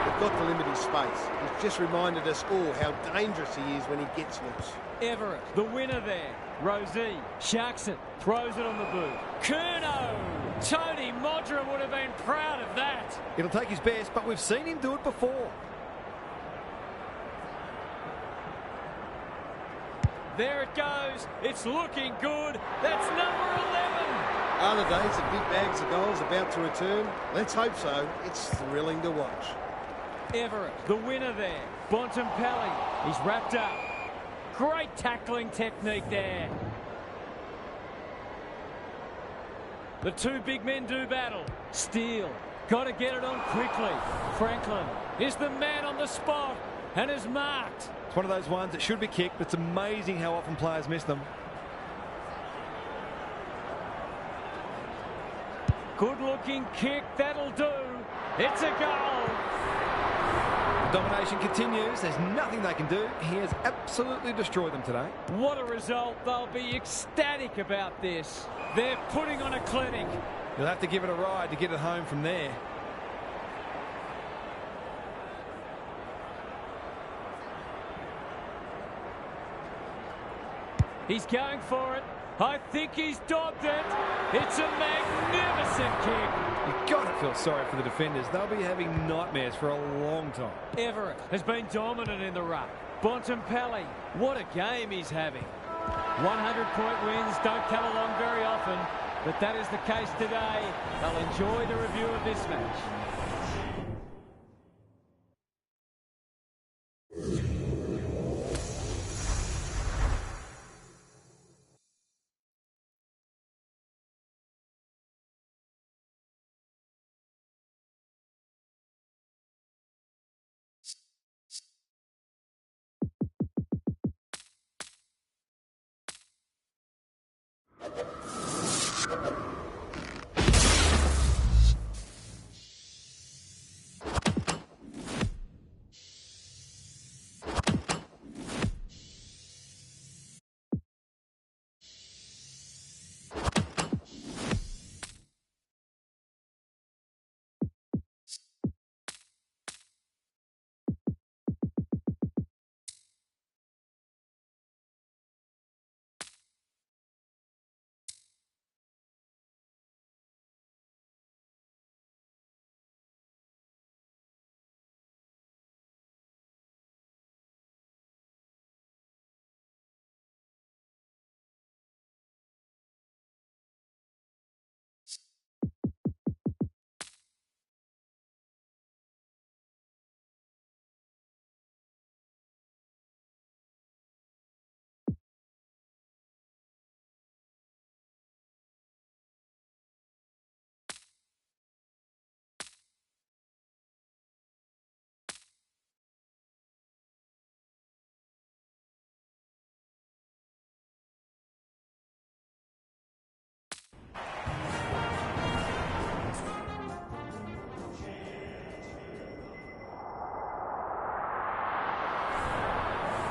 They've got to limit his space. He's just reminded us all how dangerous he is when he gets loose. Everett, the winner there. Rosie sharks it, throws it on the boot. Curnow! Tony Modra would have been proud of that. It'll take his best, but we've seen him do it before. There it goes. It's looking good. That's number 11. Are the days of big bags of goals about to return? Let's hope so. It's thrilling to watch. Everett, the winner there. Bontempelli, he's wrapped up. Great tackling technique there. The two big men do battle. Steele, got to get it on quickly. Franklin is the man on the spot and is marked. It's one of those ones that should be kicked, but it's amazing how often players miss them. Good-looking kick, that'll do. It's a goal. The domination continues. There's nothing they can do. He has absolutely destroyed them today. What a result. They'll be ecstatic about this. They're putting on a clinic. You'll have to give it a ride to get it home from there. He's going for it. I think he's dobbed it. It's a magnificent kick. You've got to feel sorry for the defenders. They'll be having nightmares for a long time. Everett has been dominant in the ruck. Bontempelli, what a game he's having. 100-point wins don't come along very often, but that is the case today. They'll enjoy the review of this match.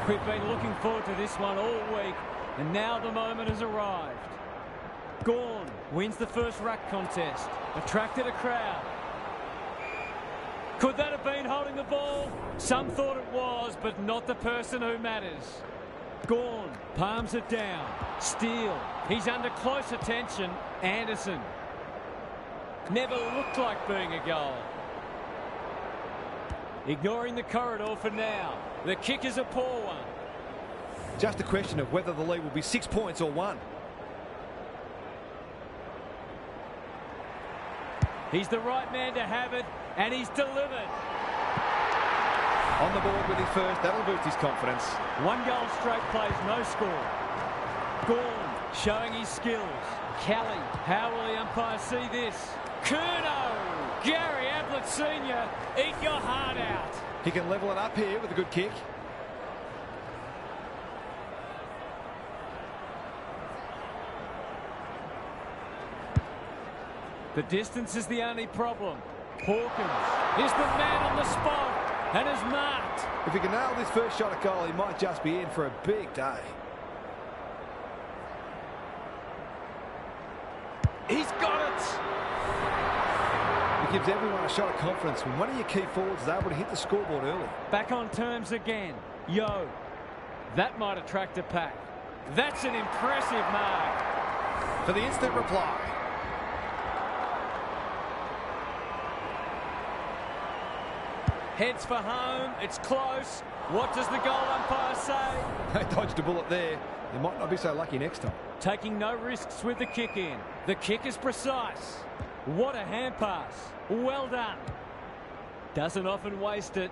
We've been looking forward to this one all week, and now the moment has arrived. Gawn wins the first ruck contest, attracted a crowd. Could that have been holding the ball? Some thought it was, but not the person who matters. Gawn palms it down. Steele, he's under close attention. Anderson. Never looked like being a goal. Ignoring the corridor for now. The kick is a poor one. Just a question of whether the lead will be 6 points or 1. He's the right man to have it, and he's delivered. On the board with his first, that'll boost his confidence. 1 goal straight plays, no score. Gawn showing his skills. Kelly, how will the umpire see this? Curnow! Gary Ablett Sr., eat your heart out. He can level it up here with a good kick. The distance is the only problem. Hawkins is the man on the spot and is marked. If he can nail this first shot at goal, he might just be in for a big day. He's got it. It gives everyone a shot of confidence when one of your key forwards is able to hit the scoreboard early. Back on terms again. Yo, that might attract a pack. That's an impressive mark. For the instant reply. Heads for home. It's close. What does the goal umpire say? They dodged a bullet there. They might not be so lucky next time. Taking no risks with the kick in. The kick is precise. What a hand pass. Well done. Doesn't often waste it.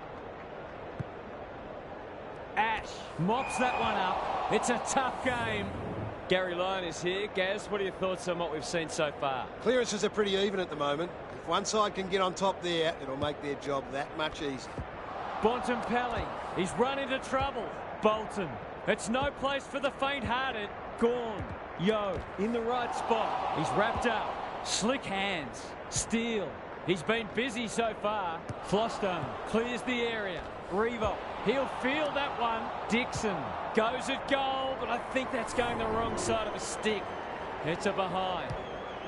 Ash mops that one up. It's a tough game. Gary Lyon is here. Gaz, what are your thoughts on what we've seen so far? Clearances are pretty even at the moment. If one side can get on top there, it'll make their job that much easier. Bontempelli, he's run into trouble. Bolton, it's no place for the faint-hearted. Gawn, Yo, in the right spot. He's wrapped up. Slick hands. Steele, he's been busy so far. Flostone clears the area. Revo, he'll field that one. Dixon goes at goal, but I think that's going the wrong side of a stick. It's a behind.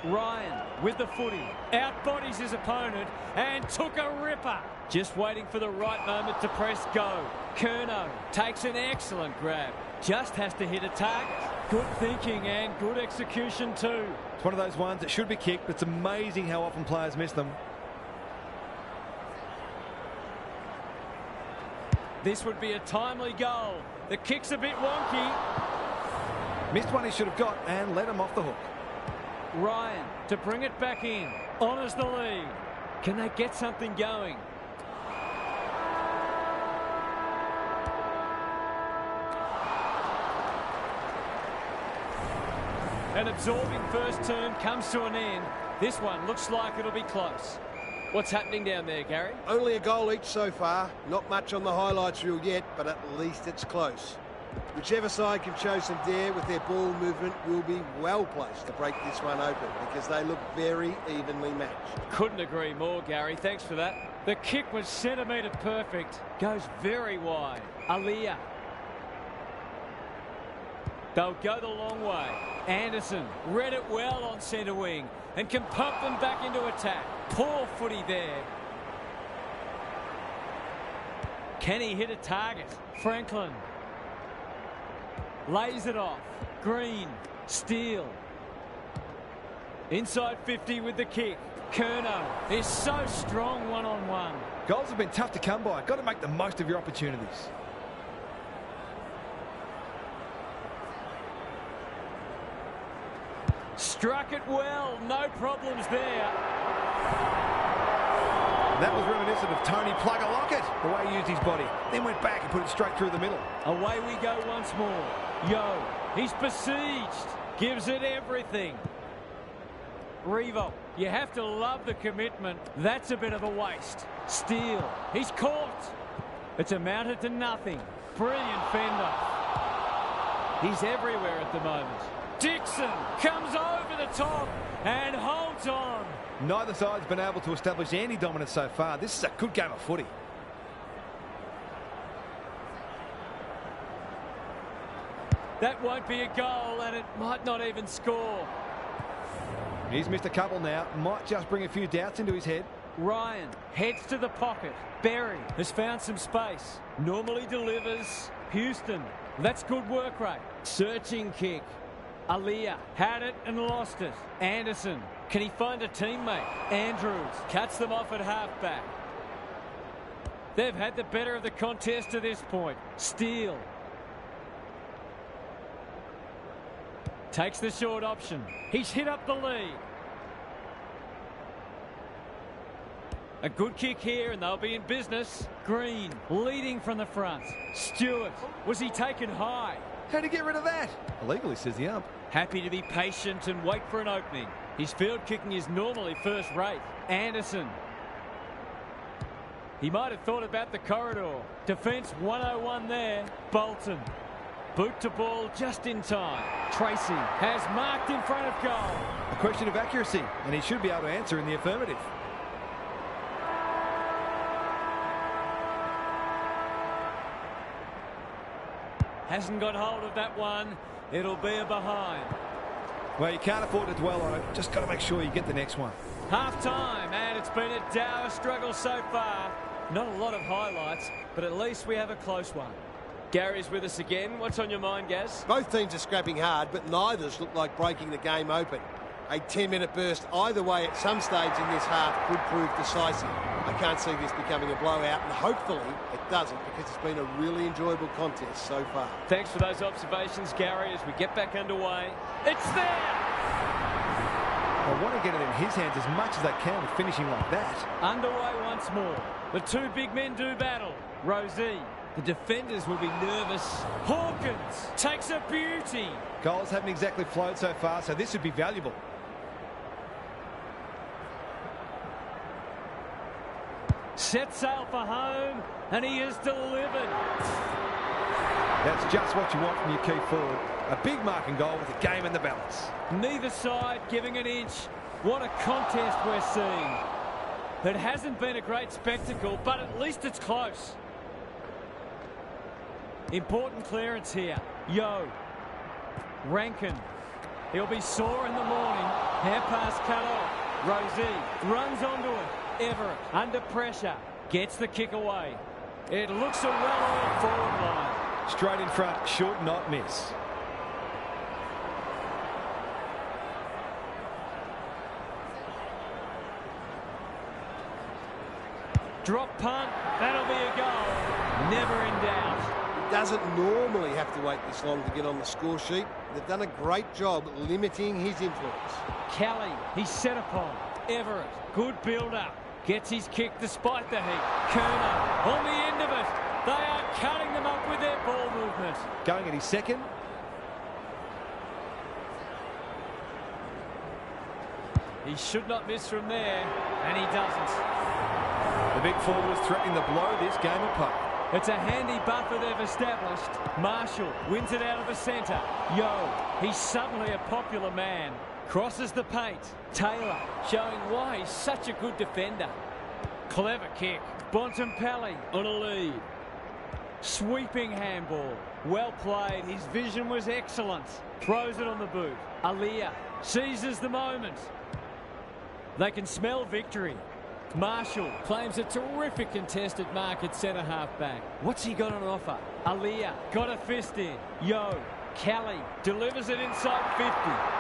Ryan with the footy, outbodies his opponent and took a ripper. Just waiting for the right moment to press go. Curnow takes an excellent grab. Just has to hit a target. Good thinking and good execution too. It's one of those ones that should be kicked, but it's amazing how often players miss them. This would be a timely goal. The kick's a bit wonky. Missed one he should have got and let him off the hook. Ryan to bring it back in. Honours the lead. Can they get something going? An absorbing first turn comes to an end. This one looks like it'll be close. What's happening down there, Gary? Only a goal each so far. Not much on the highlights reel yet, but at least it's close. Whichever side can show some dare with their ball movement will be well placed to break this one open because they look very evenly matched. Couldn't agree more, Gary. Thanks for that. The kick was centimetre perfect. Goes very wide. Aliyah. They'll go the long way. Anderson read it well on centre wing and can pump them back into attack. Poor footy there. Can he hit a target? Franklin lays it off. Green. Steele. Inside 50 with the kick. Curnow is so strong one-on-one. Goals have been tough to come by. Got to make the most of your opportunities. Struck it well. No problems there. That was reminiscent of Tony Plugger Lockett, the way he used his body. Then went back and put it straight through the middle. Away we go once more. Yo, he's besieged. Gives it everything. Revo, you have to love the commitment. That's a bit of a waste. Steele, he's caught. It's amounted to nothing. Brilliant fender. He's everywhere at the moment. Dixon comes over the top and holds on. Neither side's been able to establish any dominance so far. This is a good game of footy. That won't be a goal, and it might not even score. He's missed a couple now. Might just bring a few doubts into his head. Ryan heads to the pocket. Berry has found some space. Normally delivers. Houston, that's good work rate. Searching kick. Aaliyah had it and lost it. Anderson, can he find a teammate? Andrews cuts them off at halfback. They've had the better of the contest to this point. Steele takes the short option. He's hit up the lead. A good kick here and they'll be in business. Green leading from the front. Stewart, was he taken high? How'd he get rid of that? Illegally, says the ump. Happy to be patient and wait for an opening. His field kicking is normally first rate. Anderson. He might have thought about the corridor. Defence 101 there. Bolton. Boot to ball just in time. Tracy has marked in front of goal. A question of accuracy, and he should be able to answer in the affirmative. Hasn't got hold of that one. It'll be a behind. Well, you can't afford to dwell on it. Just got to make sure you get the next one. Half-time, and it's been a dour struggle so far. Not a lot of highlights, but at least we have a close one. Gary's with us again. What's on your mind, Gaz? Both teams are scrapping hard, but neither's look like breaking the game open. A 10-minute burst either way at some stage in this half could prove decisive. I can't see this becoming a blowout, and hopefully it doesn't, because it's been a really enjoyable contest so far. Thanks for those observations, Gary, as we get back underway. It's there! I want to get it in his hands as much as I can with finishing like that. Underway once more. The two big men do battle. Rosie. The defenders will be nervous. Hawkins takes a beauty. Goals haven't exactly flowed so far, so this would be valuable. Set sail for home, and he has delivered. That's just what you want from your key forward. A big marking goal with the game in the balance. Neither side giving an inch. What a contest we're seeing. It hasn't been a great spectacle, but at least it's close. Important clearance here. Yo. Rankin. He'll be sore in the morning. Hair pass cut off. Rosie runs onto it. Everett under pressure. Gets the kick away. It looks a well-oiled forward line. Straight in front, should not miss. Drop punt. That'll be a goal. Never in doubt. Doesn't normally have to wait this long to get on the score sheet. They've done a great job limiting his influence. Kelly, he's set upon. Everett, good build-up. Gets his kick despite the heat. Kerner on the end of it. They are cutting them up with their ball movement. Going at his second. He should not miss from there, and he doesn't. The big forward is threatening to blow this game apart. It's a handy buffer they've established. Marshall wins it out of the centre. Yo, he's suddenly a popular man. Crosses the paint. Taylor showing why he's such a good defender. Clever kick. Bontempelli on a lead. Sweeping handball. Well played. His vision was excellent. Throws it on the boot. Aaliyah seizes the moment. They can smell victory. Marshall claims a terrific contested mark at centre half back. What's he got on offer? Aaliyah got a fist in. Yo, Kelly delivers it inside 50.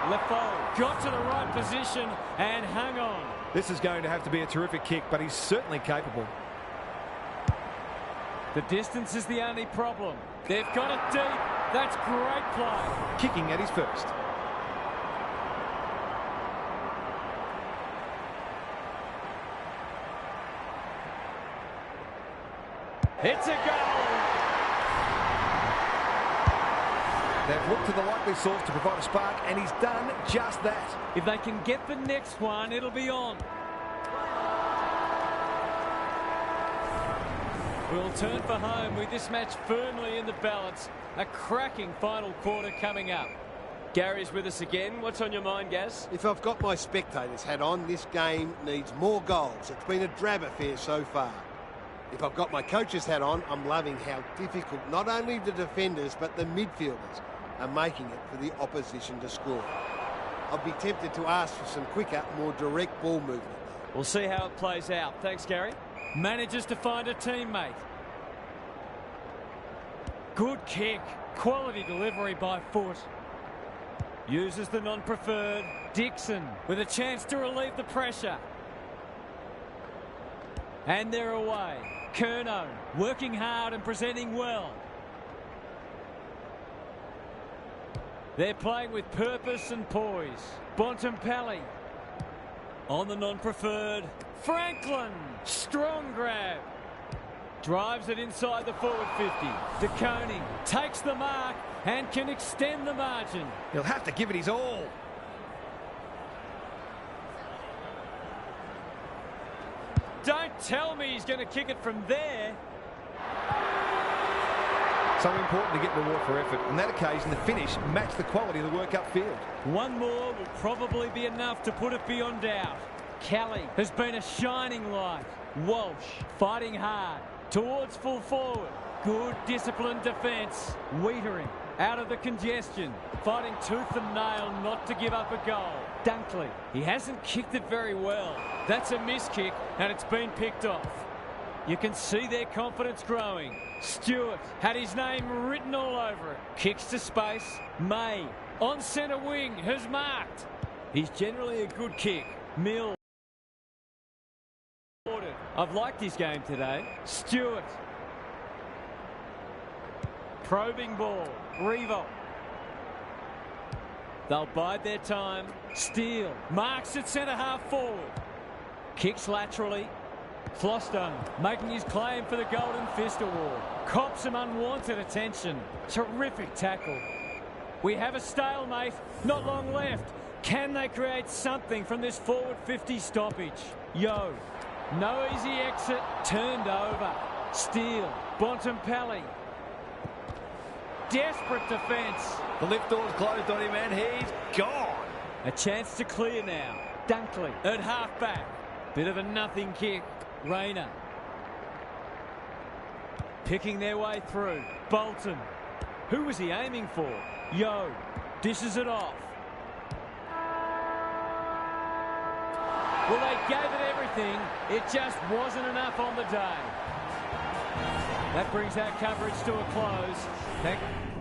Lefoe got to the right position and hung on. This is going to have to be a terrific kick, but he's certainly capable. The distance is the only problem. They've got it deep. That's great play. Kicking at his first. It's a goal. They've looked to the likely source to provide a spark, and he's done just that. If they can get the next one, it'll be on. We'll turn for home with this match firmly in the balance. A cracking final quarter coming up. Gary's with us again. What's on your mind, Gaz? If I've got my spectators hat on, this game needs more goals. It's been a drab affair so far. If I've got my coach's hat on, I'm loving how difficult not only the defenders but the midfielders are making it for the opposition to score. I'd be tempted to ask for some quicker, more direct ball movement. We'll see how it plays out. Thanks, Gary. Manages to find a teammate. Good kick. Quality delivery by foot. Uses the non-preferred. Dixon with a chance to relieve the pressure. And they're away. Curnow working hard and presenting well. They're playing with purpose and poise. Bontempelli on the non-preferred. Franklin, strong grab. Drives it inside the forward 50. De Koning takes the mark and can extend the margin. He'll have to give it his all. Don't tell me he's going to kick it from there. So important to get reward for effort. On that occasion, the finish matched the quality of the work upfield. One more will probably be enough to put it beyond doubt. Kelly has been a shining light. Walsh fighting hard towards full forward. Good disciplined defence. Wiedering out of the congestion. Fighting tooth and nail not to give up a goal. Dunkley, he hasn't kicked it very well. That's a miss kick and it's been picked off. You can see their confidence growing. Stewart had his name written all over it. Kicks to space. May on centre wing has marked. He's generally a good kick. Mills. I've liked his game today. Stewart. Probing ball. Revolt. They'll bide their time. Steele marks at centre half forward. Kicks laterally. Flostone making his claim for the Golden Fist Award. Cops some unwanted attention. Terrific tackle. We have a stalemate. Not long left. Can they create something from this forward 50 stoppage? Yo. No easy exit. Turned over. Steele. Bontempelli. Desperate defence. The lift door's closed on him and he's gone. A chance to clear now. Dunkley at half-back. Bit of a nothing kick. Rayner. Picking their way through. Bolton. Who was he aiming for? Yo. Dishes it off. Well, they gave it everything. It just wasn't enough on the day. That brings our coverage to a close.